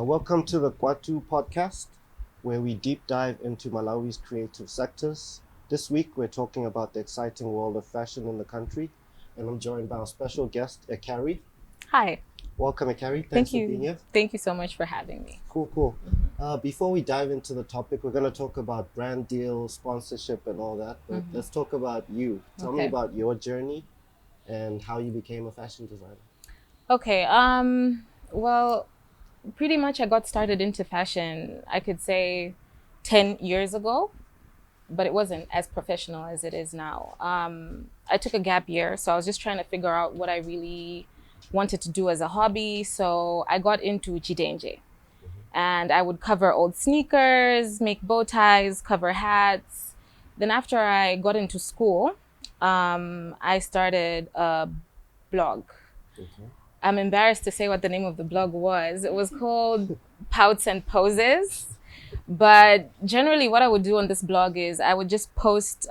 Welcome to the Kwathu podcast, where we deep dive into Malawi's creative sectors. This week, we're talking about the exciting world of fashion in the country, and I'm joined by our special guest, Ekari. Hi. Welcome, Ekari. Thanks Thank for you. being here. Thank you so much for having me. Cool. Before we dive into the topic, we're going to talk about brand deals, sponsorship, and all that. But let's talk about you. Tell me Okay. about your journey and how you became a fashion designer. Okay. Well, pretty much I got started into fashion, I could say 10 years ago, but it wasn't as professional as it is now. I took a gap year, so I was just trying to figure out what I really wanted to do as a hobby. So I got into chidenje. And I would cover old sneakers, make bow ties, cover hats. Then after I got into school, I started a blog. Okay. I'm embarrassed to say what the name of the blog was. It was called Pouts and Poses. But generally what I would do on this blog is I would just post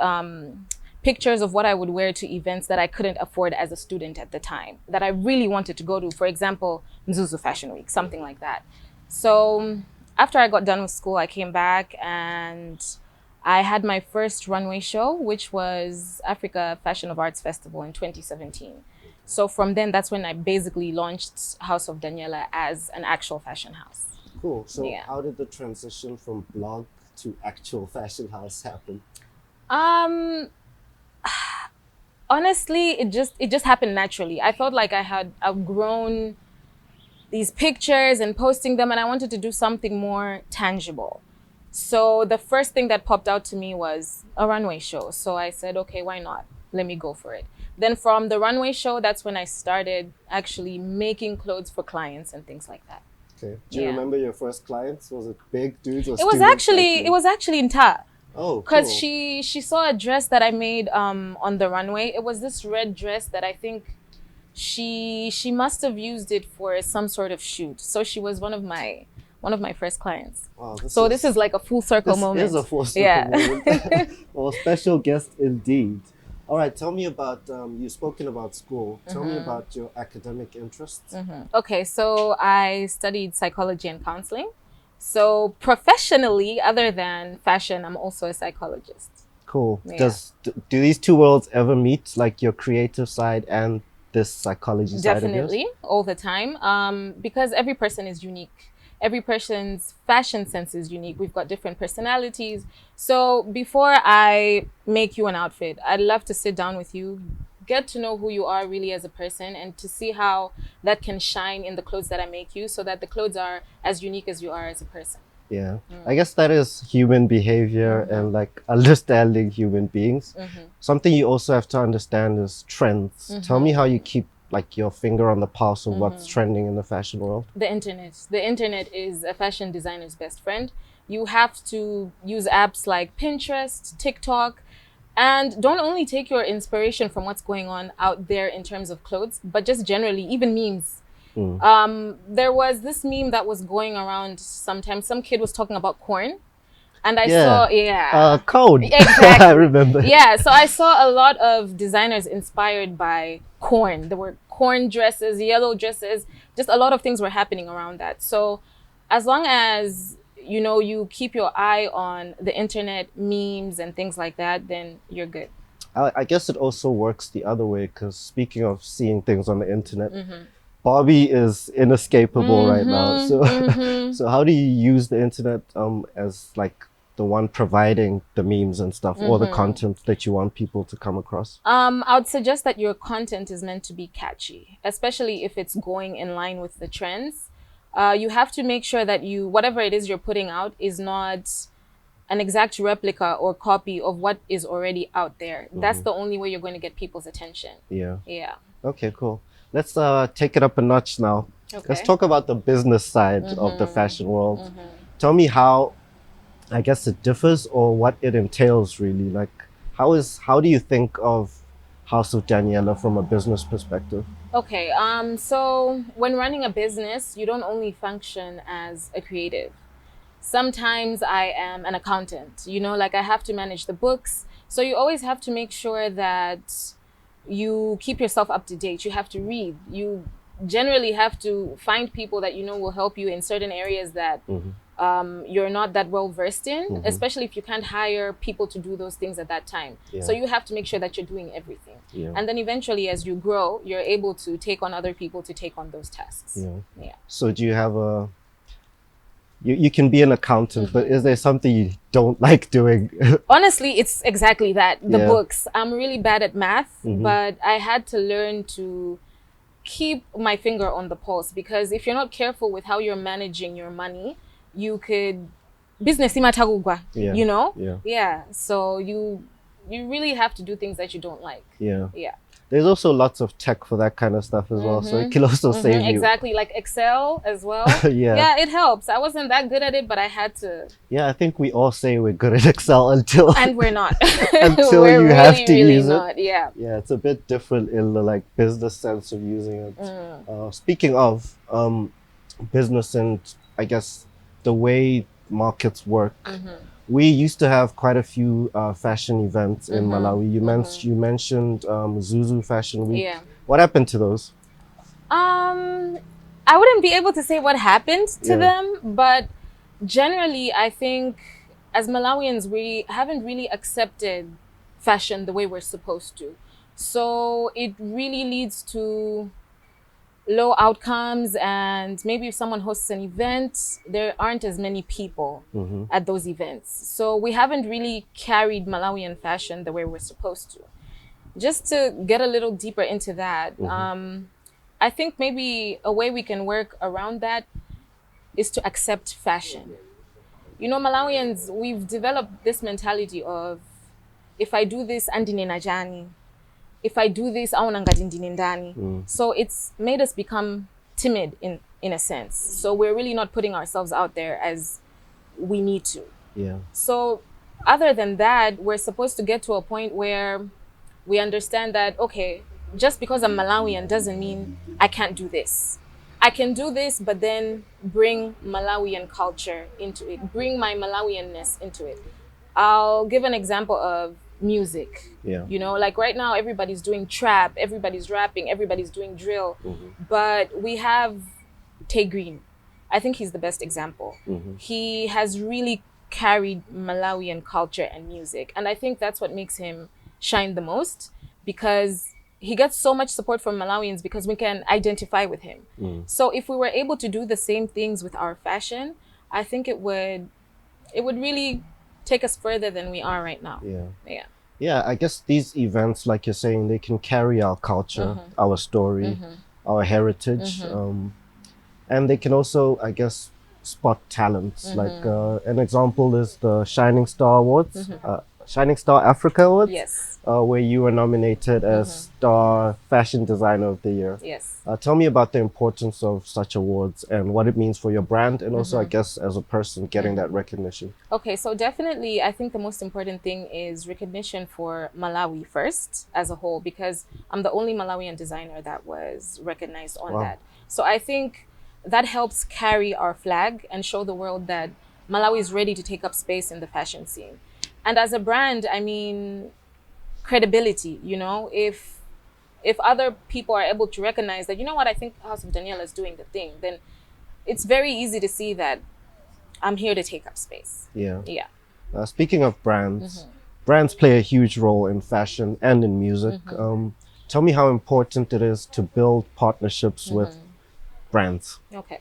pictures of what I would wear to events that I couldn't afford as a student at the time, that I really wanted to go to. For example, Mzuzu Fashion Week, something like that. So after I got done with school, I came back and I had my first runway show, which was Africa Fashion of Arts Festival in 2017. So from then, that's when I basically launched House of Daniela as an actual fashion house. Cool. So Yeah. how did the transition from blog to actual fashion house happen? Um, Honestly, it just happened naturally. I felt like I had outgrown these pictures and posting them, and I wanted to do something more tangible. So the first thing that popped out to me was a runway show. So I said, okay, why not? Let me go for it. Then from the runway show, that's when I started actually making clothes for clients and things like that. Okay. Do you Yeah. remember your first clients? Was it big dudes or It was students like actually you? it was actually in Ta. Oh, Because cool. she saw a dress that I made on the runway. It was this red dress that I think she must have used it for some sort of shoot. So she was one of my first clients. Wow, So this is like a full circle this moment. is a full circle Yeah. moment. Well, special guest indeed. All right, tell me about you've spoken about school. Tell me about your academic interests. Okay, so I studied psychology and counseling. So professionally, other than fashion, I'm also a psychologist. Cool. Yeah. Do these two worlds ever meet, like your creative side and this psychology side of yours? Definitely, all the time. Because every person is unique. Every person's fashion sense is unique. We've got different personalities. So before I make you an outfit, I'd love to sit down with you, get to know who you are really as a person, and to see how that can shine in the clothes that I make you, so that the clothes are as unique as you are as a person. Yeah. I guess that is human behavior and like understanding human beings. Something you also have to understand is trends. Tell me how you keep like your finger on the pulse of what's trending in the fashion world. The internet. The internet is a fashion designer's best friend. You have to use apps like Pinterest, TikTok, and don't only take your inspiration from what's going on out there in terms of clothes, but just generally, even memes. There was this meme that was going around sometimes. Some kid was talking about corn, and I saw, Code. exactly. I remember. Yeah, so I saw a lot of designers inspired by corn. There were corn dresses, yellow dresses, just a lot of things were happening around that. So as long as you keep your eye on the internet memes and things like that, then you're good. I guess it also works the other way because speaking of seeing things on the internet, Bobby is inescapable right now. So how do you use the internet as like the one providing the memes and stuff or the content that you want people to come across? I would suggest that your content is meant to be catchy, especially if it's going in line with the trends. You have to make sure that whatever it is you're putting out is not an exact replica or copy of what is already out there. That's the only way you're going to get people's attention. Yeah. Yeah. Okay, cool. Let's take it up a notch now. Let's Okay. talk about the business side of the fashion world. Tell me how, I guess it differs or what it entails really. Like, how do you think of House of Daniela from a business perspective? Okay. So when running a business, you don't only function as a creative. Sometimes I am an accountant, like I have to manage the books. So you always have to make sure that you keep yourself up to date. You have to read. You generally have to find people that you know will help you in certain areas that you're not that well versed in, especially if you can't hire people to do those things at that time. So you have to make sure that you're doing everything. And then eventually, as you grow, you're able to take on other people to take on those tasks. So do you have a, you can be an accountant, but is there something you don't like doing? Honestly, it's exactly that. The books. I'm really bad at math, but I had to learn to keep my finger on the pulse, because if you're not careful with how you're managing your money, you could business imatagugwa, you know? So you really have to do things that you don't like. There's also lots of tech for that kind of stuff as well, so it can also save you. Exactly, like Excel as well. It helps. I wasn't that good at it, but I had to. I think we all say we're good at Excel until and we're not until we're you really, have to really use not. it. It's a bit different in the like business sense of using it. Speaking of business and I guess the way markets work, we used to have quite a few fashion events in Malawi. You mentioned Zuzu Fashion Week. What happened to those? I wouldn't be able to say what happened to them, but generally, I think as Malawians, we haven't really accepted fashion the way we're supposed to. So it really leads to low outcomes, and maybe if someone hosts an event, there aren't as many people at those events. So we haven't really carried Malawian fashion the way we're supposed to. Just to get a little deeper into that, I think maybe a way we can work around that is to accept fashion. You know, Malawians, we've developed this mentality of, if I do this, andine najani. If I do this, awona ngati ndine ndani. So it's made us become timid in a sense. So we're really not putting ourselves out there as we need to. So other than that, we're supposed to get to a point where we understand that, okay, just because I'm Malawian doesn't mean I can't do this. I can do this, but then bring Malawian culture into it, bring my Malawianness into it. I'll give an example of music. You know, like right now, everybody's doing trap, everybody's rapping, everybody's doing drill, but we have Tay Green. I think he's the best example. He has really carried Malawian culture and music, and I think that's what makes him shine the most, because he gets so much support from Malawians because we can identify with him. So if we were able to do the same things with our fashion, I think it would really take us further than we are right now. I guess these events, like you're saying, they can carry our culture, our story, our heritage, and they can also, I guess, spot talents. Like an example is the Shining Star Awards, Shining Star Africa Awards, where you were nominated as Star Fashion Designer of the Year. Tell me about the importance of such awards and what it means for your brand, and also, I guess, as a person getting that recognition. Okay, so definitely, I think the most important thing is recognition for Malawi first, as a whole, because I'm the only Malawian designer that was recognized on that. So I think that helps carry our flag and show the world that Malawi is ready to take up space in the fashion scene. And as a brand, I mean, credibility, you know, if other people are able to recognize that, you know what, I think House of Daniela is doing the thing, then it's very easy to see that I'm here to take up space. Speaking of brands, brands play a huge role in fashion and in music. Tell me how important it is to build partnerships with brands. Okay.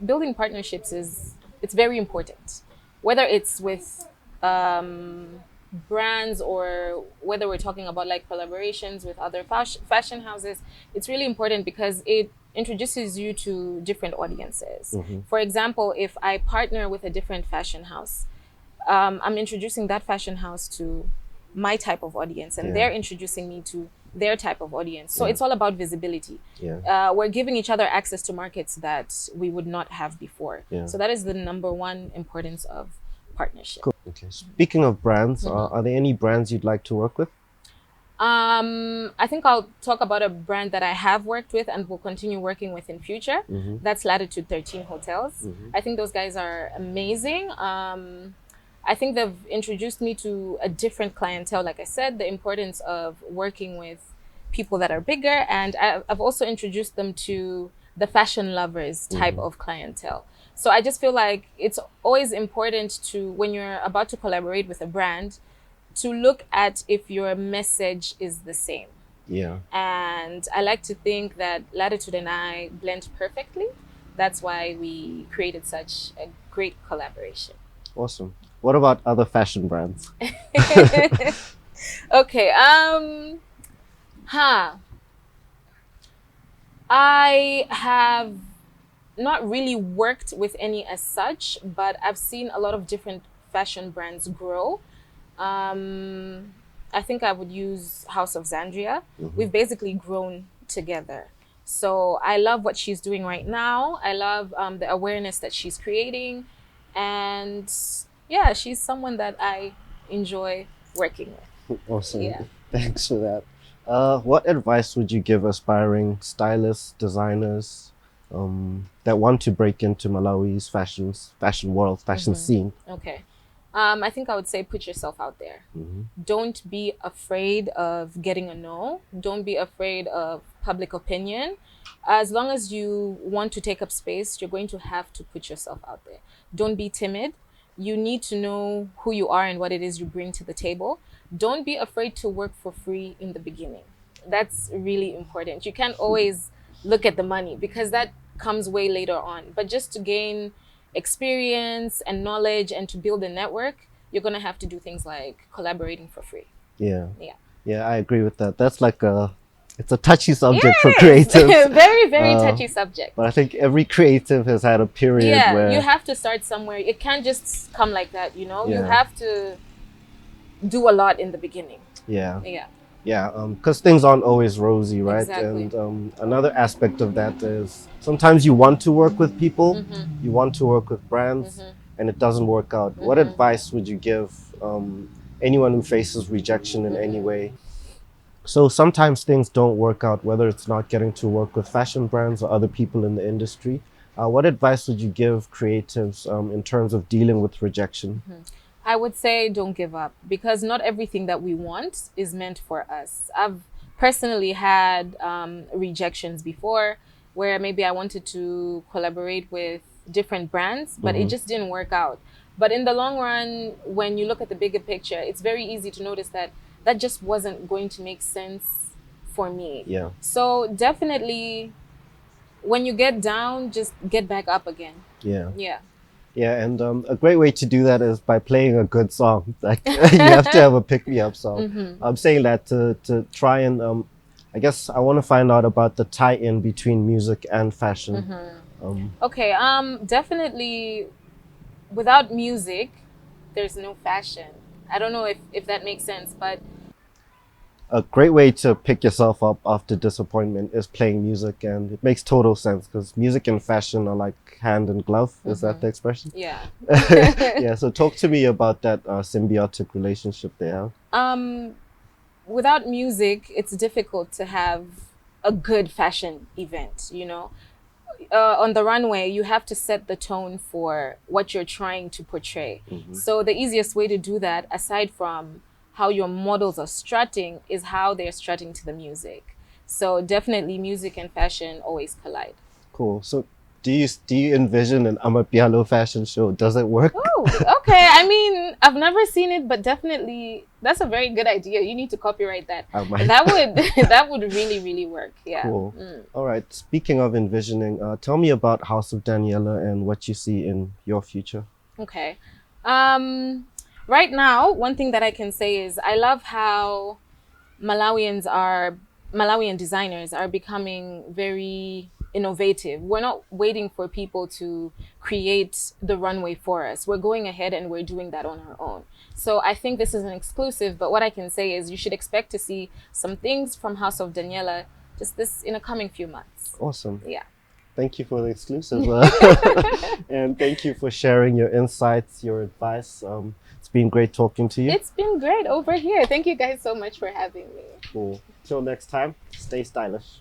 Building partnerships it's very important. Whether it's with brands or whether we're talking about like collaborations with other fashion houses, it's really important because it introduces you to different audiences. For example, if I partner with a different fashion house, I'm introducing that fashion house to my type of audience, and they're introducing me to their type of audience. So it's all about visibility. We're giving each other access to markets that we would not have before. So that is the number one importance of partnership. Cool. Okay. Speaking of brands, are there any brands you'd like to work with? I think I'll talk about a brand that I have worked with and will continue working with in future. That's Latitude 13 Hotels. I think those guys are amazing. I think they've introduced me to a different clientele. Like I said, the importance of working with people that are bigger, and I've also introduced them to the fashion lovers type of clientele. So I just feel like it's always important to, when you're about to collaborate with a brand, to look at if your message is the same. Yeah. And I like to think that Latitude and I blend perfectly. That's why we created such a great collaboration. Awesome. What about other fashion brands? Okay. I have not really worked with any as such, but I've seen a lot of different fashion brands grow. I think I would use House of Zandria. We've basically grown together. So I love what she's doing right now. I love the awareness that she's creating. And yeah, she's someone that I enjoy working with. Awesome. Yeah. Thanks for that. What advice would you give aspiring stylists, designers that want to break into Malawi's fashion world, fashion scene? Okay. I think I would say put yourself out there. Don't be afraid of getting a no. Don't be afraid of public opinion. As long as you want to take up space, you're going to have to put yourself out there. Don't be timid. You need to know who you are and what it is you bring to the table. Don't be afraid to work for free in the beginning. That's really important. You can't always look at the money because that comes way later on. But just to gain experience and knowledge and to build a network, you're going to have to do things like collaborating for free. Yeah. Yeah. Yeah, I agree with that. That's like it's a touchy subject for creatives. Very, very touchy subject. But I think every creative has had a period where you have to start somewhere. It can't just come like that, you know? Yeah. You have to do a lot in the beginning. Yeah. Yeah. Yeah, because things aren't always rosy, right? Exactly. And another aspect of that is sometimes you want to work with people, you want to work with brands, and it doesn't work out. What advice would you give anyone who faces rejection in any way? So sometimes things don't work out, whether it's not getting to work with fashion brands or other people in the industry. What advice would you give creatives in terms of dealing with rejection? I would say don't give up, because not everything that we want is meant for us. I've personally had rejections before where maybe I wanted to collaborate with different brands, but it just didn't work out. But in the long run, when you look at the bigger picture, it's very easy to notice that that just wasn't going to make sense for me. Yeah. So definitely, when you get down, just get back up again. Yeah. Yeah. Yeah, and a great way to do that is by playing a good song. Like you have to have a pick-me-up song. I'm saying that to try and I guess I want to find out about the tie-in between music and fashion. Okay, definitely without music, there's no fashion. I don't know if that makes sense, but a great way to pick yourself up after disappointment is playing music, and it makes total sense because music and fashion are like hand and glove. Is that the expression? Yeah. Yeah, so talk to me about that symbiotic relationship they have. Without music, it's difficult to have a good fashion event, you know? On the runway, you have to set the tone for what you're trying to portray. So the easiest way to do that, aside from how your models are strutting, is how they're strutting to the music. So definitely music and fashion always collide. Cool. So do you envision an Amapiano fashion show? Does it work? Oh, okay. I mean, I've never seen it, but definitely that's a very good idea. You need to copyright that. I might. That would that would really, really work. Yeah. Cool. All right. Speaking of envisioning, tell me about House of Daniela and what you see in your future. Okay. Right now, one thing that I can say is I love how Malawian designers are becoming very innovative. We're not waiting for people to create the runway for us. We're going ahead and we're doing that on our own. So I think this is an exclusive, but what I can say is you should expect to see some things from House of Daniela just this in the coming few months. Awesome. Yeah. Thank you for the exclusive. And thank you for sharing your insights, your advice. It's been great talking to you. It's been great over here. Thank you guys so much for having me. Cool. Till next time, stay stylish.